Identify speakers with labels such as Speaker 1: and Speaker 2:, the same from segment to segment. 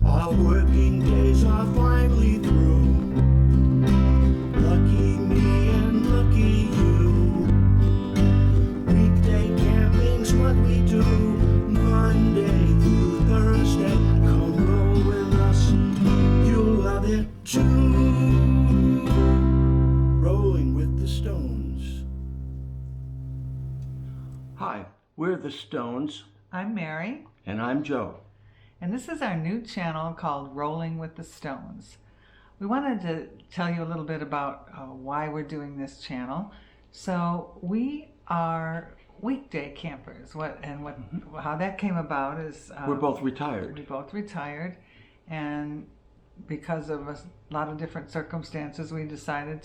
Speaker 1: Our working days are finally through. Lucky me and lucky you. Weekday camping's what we do. Monday through Thursday, come roll with us. You'll love it too. Rolling with the Stones. Hi, we're the Stones.
Speaker 2: I'm Mary,
Speaker 1: And I'm Joe.
Speaker 2: and this is our new channel called Rolling with the Stones. We wanted to tell you a little bit about why we're doing this channel. So we are weekday campers. How that came about is
Speaker 1: We're both retired.
Speaker 2: we both retired, and because of a lot of different circumstances, we decided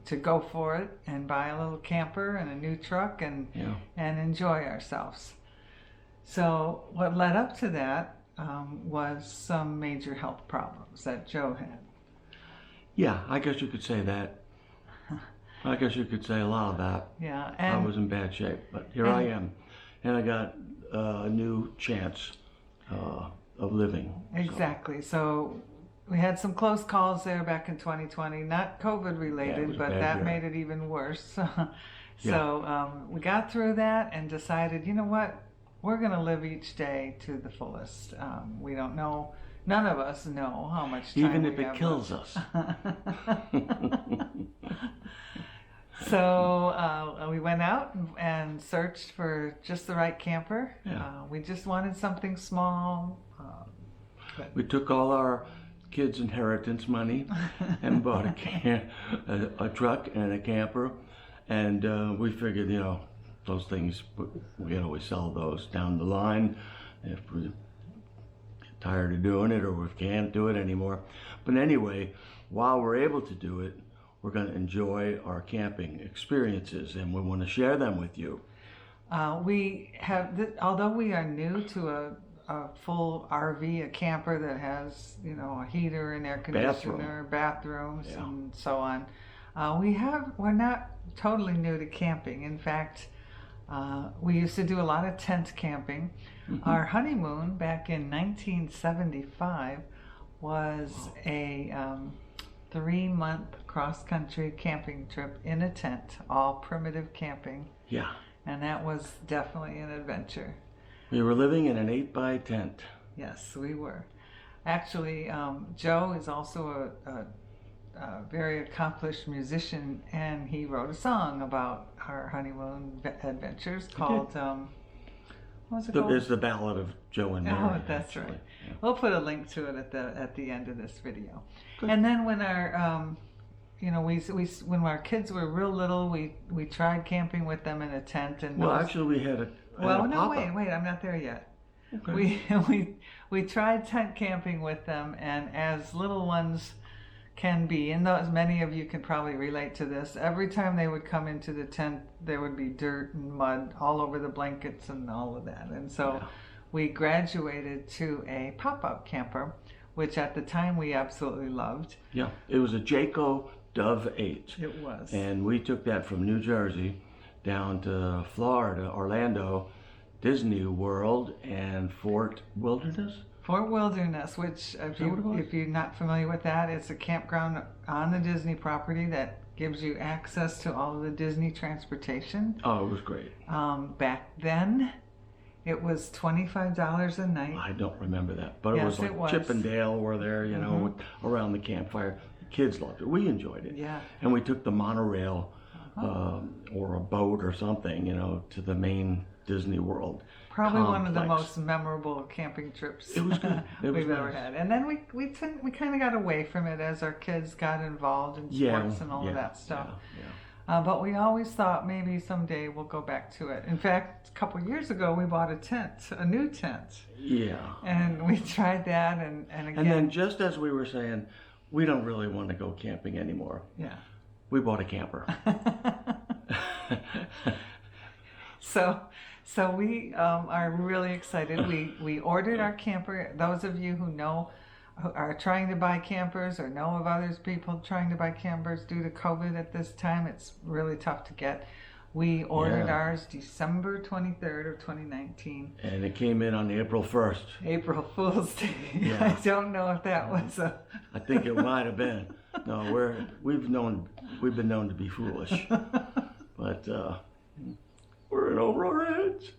Speaker 2: to go for it and buy a little camper and a new truck and enjoy ourselves. So what led up to that was some major health problems that Joe had.
Speaker 1: Yeah, I guess you could say that. I guess you could say a lot of that.
Speaker 2: Yeah,
Speaker 1: I was in bad shape, but here I am. And I got a new chance of living.
Speaker 2: Exactly. So we had some close calls there back in 2020, not COVID related, but that made it even worse. So we got through that and decided, you know what? We're going to live each day to the fullest. We don't know, none of us know how much time
Speaker 1: Even if
Speaker 2: we
Speaker 1: it
Speaker 2: have
Speaker 1: kills
Speaker 2: left.
Speaker 1: us.
Speaker 2: So we went out and searched for just the right camper.
Speaker 1: Yeah.
Speaker 2: We just wanted something small.
Speaker 1: We took all our kids' inheritance money and bought a truck and a camper. And we figured, those things, we can always sell those down the line if we get tired of doing it or we can't do it anymore. But anyway, while we're able to do it, we're going to enjoy our camping experiences and we want to share them with you.
Speaker 2: We have, although we are new to a full RV, a camper that has, a heater and air conditioner, bathrooms and so on. We're not totally new to camping. In fact, we used to do a lot of tent camping. Our honeymoon back in 1975 was a 3-month cross-country camping trip in a tent, all primitive camping.
Speaker 1: Yeah.
Speaker 2: And that was definitely an adventure.
Speaker 1: We were living in an 8x tent.
Speaker 2: Yes, we were. Actually, Joe is also a very accomplished musician, and he wrote a song about our honeymoon adventures called, what was it called?
Speaker 1: It's the Ballad of Joe and Mary.
Speaker 2: Oh, that's
Speaker 1: actually.
Speaker 2: right.
Speaker 1: Yeah.
Speaker 2: We'll put a link to it at the end of this video. Good. And then when our when our kids were real little, we tried camping with them in a tent. And
Speaker 1: Actually, we had a
Speaker 2: wait, I'm not there yet. Okay. We tried tent camping with them, and as little ones can be, and those many of you can probably relate to this, every time they would come into the tent there would be dirt and mud all over the blankets and all of that. And so we graduated to a pop-up camper, which at the time we absolutely loved.
Speaker 1: Yeah, it was a Jayco Dove 8.
Speaker 2: It was.
Speaker 1: And we took that from New Jersey down to Florida, Orlando, Disney World, and Fort Wilderness.
Speaker 2: Fort Wilderness, which if you're not familiar with that, it's a campground on the Disney property that gives you access to all of the Disney transportation.
Speaker 1: Oh, it was great.
Speaker 2: Back then, it was $25 a night.
Speaker 1: I don't remember that, but
Speaker 2: Yes,
Speaker 1: it was Chip and Dale were there, around the campfire. The kids loved it. We enjoyed it.
Speaker 2: Yeah.
Speaker 1: And we took the monorail or a boat or something, to the main Disney World.
Speaker 2: Probably
Speaker 1: complex.
Speaker 2: one of the most memorable camping trips
Speaker 1: It was good.
Speaker 2: we've ever had. And then we kind of got away from it as our kids got involved in sports and all of that stuff. Yeah. But we always thought maybe someday we'll go back to it. In fact, a couple years ago we bought a new tent.
Speaker 1: Yeah.
Speaker 2: And we tried that and again.
Speaker 1: And then just as we were saying, we don't really want to go camping anymore.
Speaker 2: Yeah.
Speaker 1: We bought a camper.
Speaker 2: So we are really excited. We ordered our camper. Those of you who are trying to buy campers or know of others people trying to buy campers due to COVID at this time, it's really tough to get. We ordered
Speaker 1: Yeah.
Speaker 2: ours December 23rd of 2019.
Speaker 1: And it came in on April 1st.
Speaker 2: April Fool's Day.
Speaker 1: Yeah.
Speaker 2: I don't know if that was a...
Speaker 1: I think it might have been. No, we've been known to be foolish, but we're in over our heads.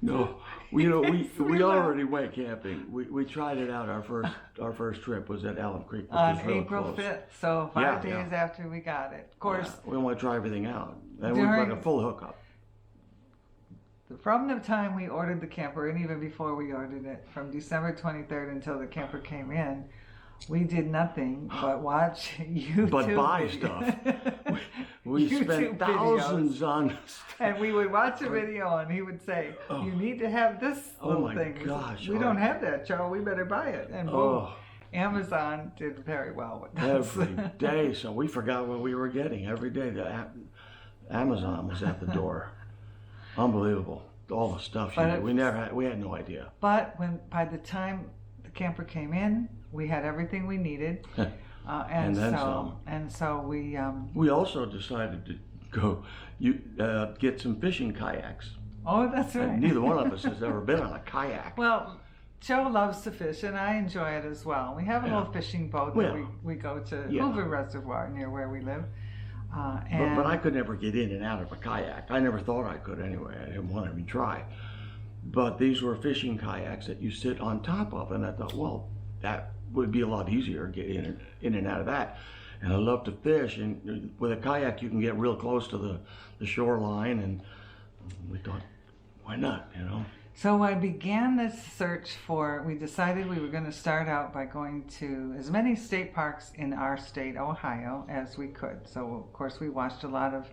Speaker 1: No, we already went camping. We tried it out. Our first trip was at Alum Creek, which
Speaker 2: On
Speaker 1: is real
Speaker 2: April
Speaker 1: close.
Speaker 2: 5th, so 5
Speaker 1: Yeah,
Speaker 2: days
Speaker 1: yeah.
Speaker 2: after we got it. Of course,
Speaker 1: Yeah, we want to try everything out, and we've
Speaker 2: During-
Speaker 1: got a full hookup.
Speaker 2: from the time we ordered the camper, and even before we ordered it, from December 23rd until the camper came in, we did nothing but watch YouTube.
Speaker 1: But buy
Speaker 2: videos.
Speaker 1: stuff. We
Speaker 2: YouTube
Speaker 1: spent thousands on.
Speaker 2: And we would watch a video, and he would say,
Speaker 1: Oh.
Speaker 2: "You need to have this
Speaker 1: Oh
Speaker 2: little
Speaker 1: my
Speaker 2: thing." We said,
Speaker 1: gosh,
Speaker 2: we
Speaker 1: oh.
Speaker 2: don't have that, Joe. We better buy it. And boom,
Speaker 1: Oh,
Speaker 2: Amazon did very well with us.
Speaker 1: every day. So we forgot what we were getting every day. Amazon was at the door. Unbelievable. All the stuff
Speaker 2: But it-
Speaker 1: we had no idea.
Speaker 2: But by the time the camper came in, we had everything we needed,
Speaker 1: And then some.
Speaker 2: And so we
Speaker 1: We also decided to go get some fishing kayaks.
Speaker 2: oh, that's right.
Speaker 1: And neither one of us has ever been on a kayak.
Speaker 2: Well, Joe loves to fish, and I enjoy it as well. We have a
Speaker 1: Yeah.
Speaker 2: little fishing boat
Speaker 1: Well,
Speaker 2: that we go to
Speaker 1: yeah.
Speaker 2: Hoover Reservoir near where we live.
Speaker 1: But I could never get in and out of a kayak. I never thought I could anyway. I didn't want to even try. But these were fishing kayaks that you sit on top of, and I thought, well, that would be a lot easier to get in and out of that. And I love to fish, and with a kayak you can get real close to the shoreline, and we thought, why not, you know?
Speaker 2: So I began this search we decided we were going to start out by going to as many state parks in our state, Ohio, as we could. So of course we watched a lot of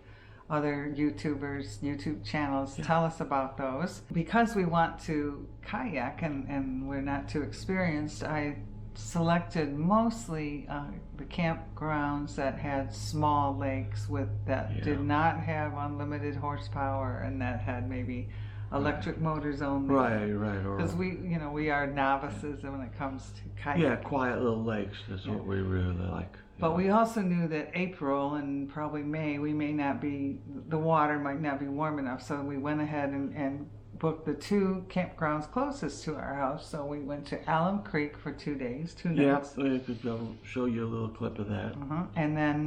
Speaker 2: other YouTube channels tell us about those. Because we want to kayak and we're not too experienced, I selected mostly the campgrounds that had small lakes that did not have unlimited horsepower and that had maybe electric motors only.
Speaker 1: Right.
Speaker 2: Because we are novices when it comes to kayak.
Speaker 1: Yeah, quiet little lakes. That's what we really like.
Speaker 2: But we also knew that April and probably May, the water might not be warm enough. So we went ahead and booked the 2 campgrounds closest to our house. So we went to Alum Creek for 2 days, 2 nights.
Speaker 1: Yeah, I could go show you a little clip of that.
Speaker 2: And then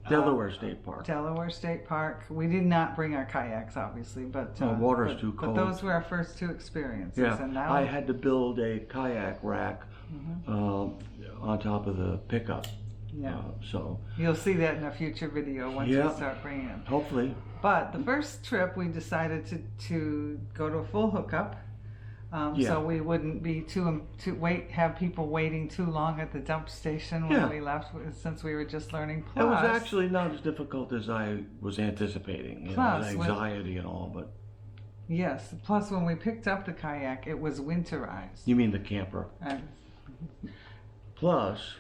Speaker 1: Delaware State Park.
Speaker 2: Delaware State Park. We did not bring our kayaks, obviously, but
Speaker 1: water's too cold.
Speaker 2: But those were our first 2 experiences.
Speaker 1: Yeah,
Speaker 2: And now
Speaker 1: I had to build a kayak rack on top of the pickup.
Speaker 2: Yeah.
Speaker 1: So
Speaker 2: You'll see that in a future video once we start bringing them.
Speaker 1: hopefully.
Speaker 2: But the first trip we decided to go to a full hookup, so we wouldn't be have people waiting too long at the dump station when we left, since we were just learning. Plus,
Speaker 1: It was actually not as difficult as I was anticipating. You know, anxiety and all, but
Speaker 2: yes. Plus, when we picked up the kayak, it was winterized.
Speaker 1: you mean the camper? Plus,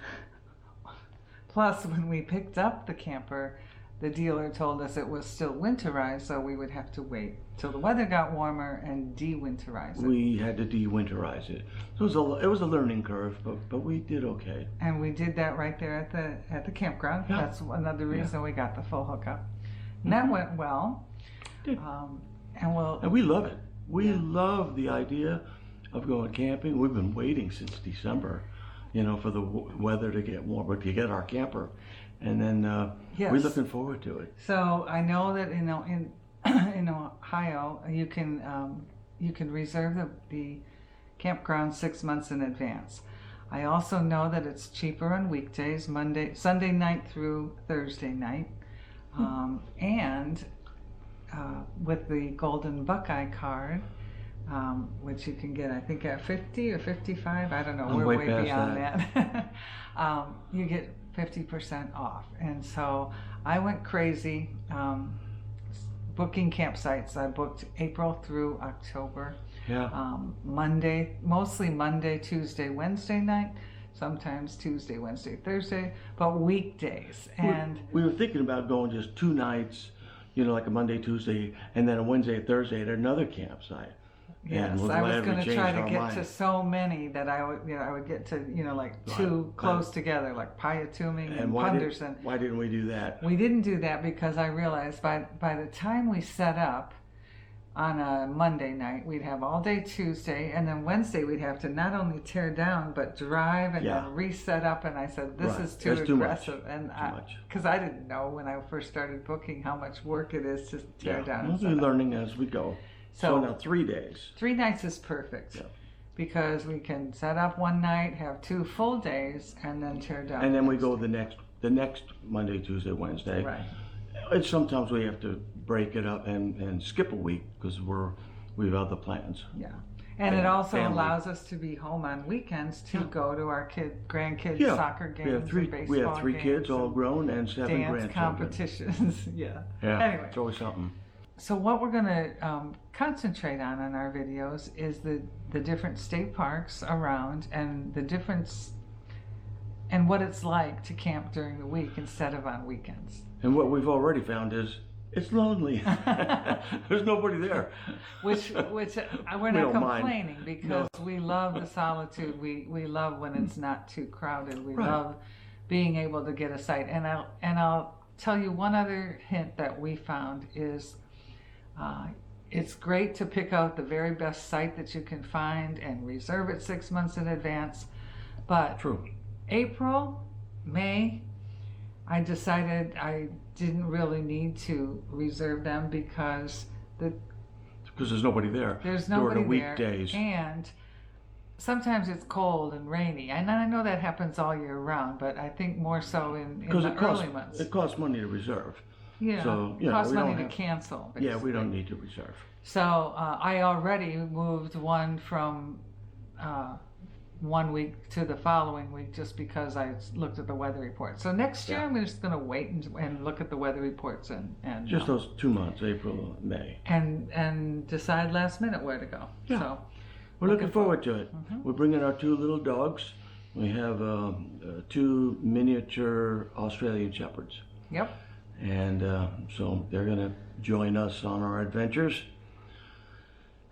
Speaker 2: when we picked up the camper, the dealer told us it was still winterized, so we would have to wait till the weather got warmer and de-winterize it.
Speaker 1: we had to de-winterize it. So it was a learning curve, but we did okay.
Speaker 2: And we did that right there at the campground.
Speaker 1: Yeah.
Speaker 2: That's another reason we got the full hookup. And that went well.
Speaker 1: Did.
Speaker 2: And
Speaker 1: we love it. We love the idea of going camping. We've been waiting since December, for the weather to get warmer, to get our camper. And then we're looking forward to it.
Speaker 2: So I know that in Ohio you can reserve the campground 6 months in advance. I also know that it's cheaper on weekdays, Sunday night through Thursday night, and with the Golden Buckeye card, which you can get, I think, at 50 or 55. I don't know. We're way beyond that. You get 50% off. And so I went crazy booking campsites. I booked April through October.
Speaker 1: Yeah.
Speaker 2: Mostly Monday, Tuesday, Wednesday night. Sometimes Tuesday, Wednesday, Thursday, but weekdays. And
Speaker 1: we were thinking about going just 2 nights, like a Monday, Tuesday, and then a Wednesday, Thursday at another campsite.
Speaker 2: Yes,
Speaker 1: we're
Speaker 2: I was
Speaker 1: glad we
Speaker 2: going to
Speaker 1: changed
Speaker 2: try to
Speaker 1: our
Speaker 2: get
Speaker 1: mind.
Speaker 2: to so many that I would get to, like two close together, like Piatuming and Punderson.
Speaker 1: Why didn't we do that?
Speaker 2: We didn't do that because I realized by the time we set up on a Monday night, we'd have all day Tuesday, and then Wednesday we'd have to not only tear down but drive and then reset up. And I said, this is too aggressive, and because I didn't know when I first started booking how much work it is to tear down.
Speaker 1: We'll be learning as we go. So now 3 days.
Speaker 2: 3 nights is perfect because we can set up one night, have 2 full days, and then tear down.
Speaker 1: And then we go the next Monday, Tuesday, Wednesday.
Speaker 2: Right.
Speaker 1: And sometimes we have to break it up and skip a week because we have other plans.
Speaker 2: Yeah. And it also allows us to be home on weekends to go to our grandkids' soccer games, and baseball
Speaker 1: we have 3
Speaker 2: games
Speaker 1: kids, all grown, and 7 grandchildren.
Speaker 2: dance competitions.
Speaker 1: Yeah.
Speaker 2: Anyway,
Speaker 1: it's always something.
Speaker 2: So what we're going to concentrate on in our videos is the different state parks around and the difference and what it's like to camp during the week instead of on weekends.
Speaker 1: And what we've already found is it's lonely. There's nobody there.
Speaker 2: Which we're not complaining because we love the solitude. We love when it's not too crowded. We love being able to get a site. And I'll tell you one other hint that we found is it's great to pick out the very best site that you can find and reserve it 6 months in advance. But April, May, I decided I didn't really need to reserve them because
Speaker 1: there's nobody there.
Speaker 2: There's nobody
Speaker 1: during the weekdays.
Speaker 2: There, and sometimes it's cold and rainy. And I know that happens all year round, but I think more so in the early months.
Speaker 1: It costs money to reserve.
Speaker 2: Yeah,
Speaker 1: so,
Speaker 2: it costs money to cancel. Basically.
Speaker 1: Yeah, we don't need to reserve.
Speaker 2: So I already moved one from 1 week to the following week just because I looked at the weather report. So next year I'm just going to wait and look at the weather reports and
Speaker 1: just those 2 months, April, May,
Speaker 2: and decide last minute where to go.
Speaker 1: Yeah.
Speaker 2: So
Speaker 1: we're looking forward to it. We're bringing our 2 little dogs. We have 2 miniature Australian Shepherds.
Speaker 2: Yep.
Speaker 1: And so they're going to join us on our adventures,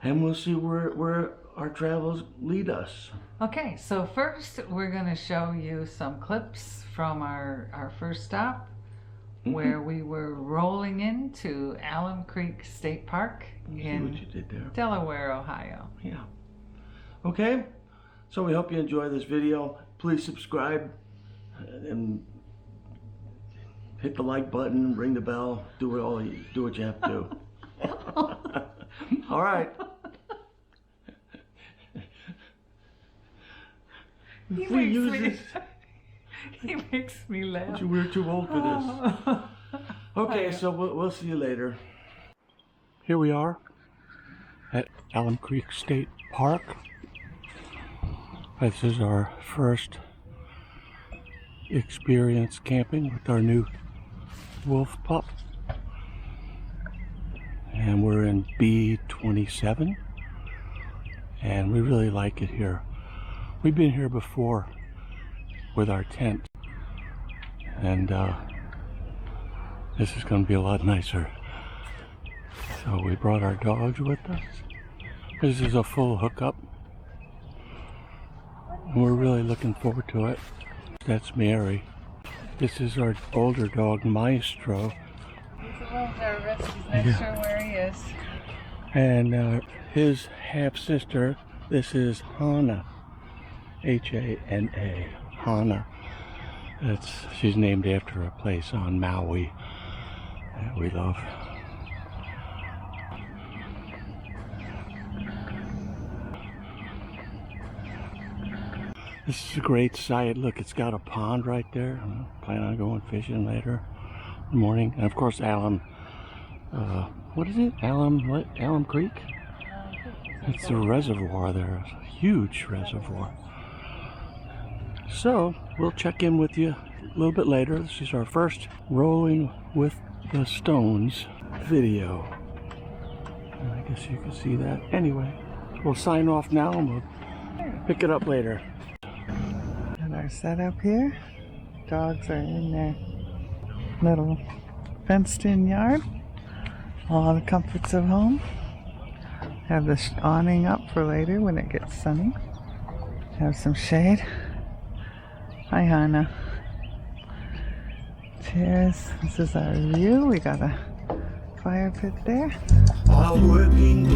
Speaker 1: and we'll see where our travels lead us.
Speaker 2: Okay, so first we're going to show you some clips from our first stop where we were rolling into Alum Creek State Park in
Speaker 1: what you did there.
Speaker 2: Delaware, Ohio.
Speaker 1: Yeah. Okay, so we hope you enjoy this video. Please subscribe and hit the like button, ring the bell, do what you have to do. All right.
Speaker 2: He makes me laugh.
Speaker 1: We're too old for this. Okay, so we'll see you later. Here we are at Alum Creek State Park. This is our first experience camping with our new wolf pup. And we're in B27. And we really like it here. We've been here before with our tent. And this is going to be a lot nicer. So we brought our dogs with us. This is a full hookup. And we're really looking forward to it. That's Mary. This is our older dog, Maestro.
Speaker 2: He's a little nervous. He's not sure where he is.
Speaker 1: And his half-sister, this is Hana. H-A-N-A. Hana. She's named after a place on Maui that we love. This is a great site. Look, it's got a pond right there. I'm planning on going fishing later in the morning. And of course, Alum, what is it? Alum Creek? It's a reservoir there. It's a huge reservoir. So, we'll check in with you a little bit later. This is our first Rolling with the Stones video. And I guess you can see that. Anyway, we'll sign off now and we'll pick it up later.
Speaker 2: And our setup here. Dogs are in their little fenced-in yard. All the comforts of home. Have the awning up for later when it gets sunny. Have some shade. Hi, Hannah. Cheers. This is our view. We got a fire pit there.
Speaker 1: A working